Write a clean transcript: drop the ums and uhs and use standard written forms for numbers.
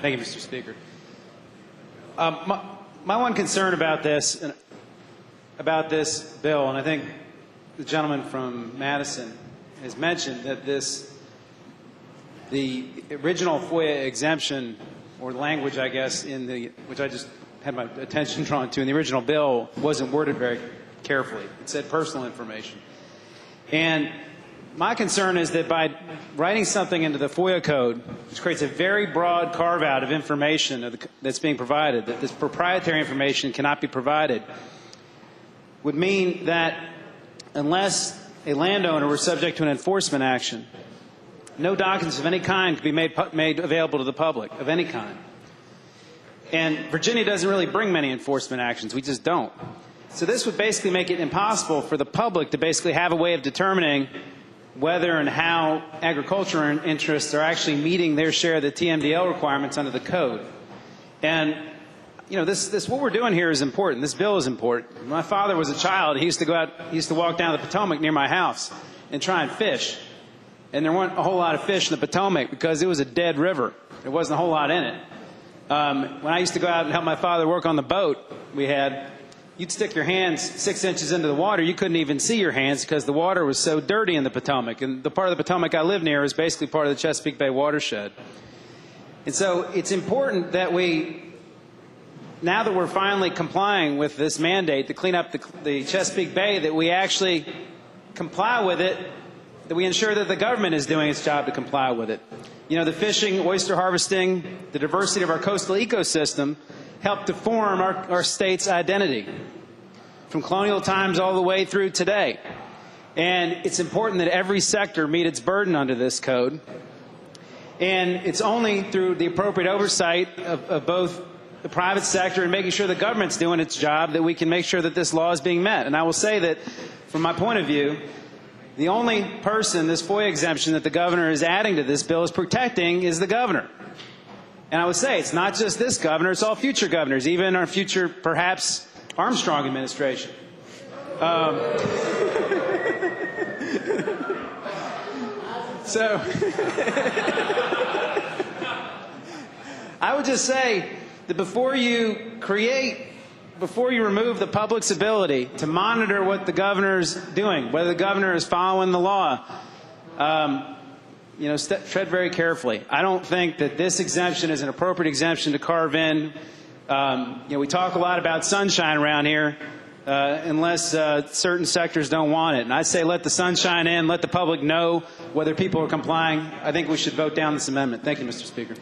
Thank you, Mr. Speaker. My one concern about this bill, and I think the gentleman from Madison has mentioned that the original FOIA exemption, or language, I guess, which I just had my attention drawn to in the original bill, wasn't worded very carefully. It said personal information. And my concern is that by writing something into the FOIA code, which creates a very broad carve-out of information that's being provided, that this proprietary information cannot be provided, would mean that unless a landowner were subject to an enforcement action, no documents of any kind could be made available to the public, of any kind. And Virginia doesn't really bring many enforcement actions. We just don't. So this would basically make it impossible for the public to basically have a way of determining whether and how agricultural interests are actually meeting their share of the TMDL requirements under the code. And you know, what we're doing here is important. This bill is important. When my father was a child, he used to walk down the Potomac near my house and try and fish. And there weren't a whole lot of fish in the Potomac because it was a dead river. There wasn't a whole lot in it. When I used to go out and help my father work on the boat you'd stick your hands 6 inches into the water. You couldn't even see your hands because the water was so dirty in the Potomac. And the part of the Potomac I live near is basically part of the Chesapeake Bay Watershed. And so it's important that now that we're finally complying with this mandate to clean up the Chesapeake Bay, that we actually comply with it, that we ensure that the government is doing its job to comply with it. You know, the fishing, oyster harvesting, the diversity of our coastal ecosystem helped to form our state's identity from colonial times all the way through today. And it's important that every sector meet its burden under this code. And it's only through the appropriate oversight of both the private sector and making sure the government's doing its job that we can make sure that this law is being met. And I will say that, from my point of view, the only person this FOIA exemption that the governor is adding to this bill is protecting is the governor. And I would say it's not just this governor, it's all future governors, even our future, perhaps, Armstrong administration. So I would just say that before you remove the public's ability to monitor what the governor's doing, whether the governor is following the law, tread very carefully. I don't think that this exemption is an appropriate exemption to carve in. We talk a lot about sunshine around here unless certain sectors don't want it. And I say let the sunshine in, let the public know whether people are complying. I think we should vote down this amendment. Thank you, Mr. Speaker.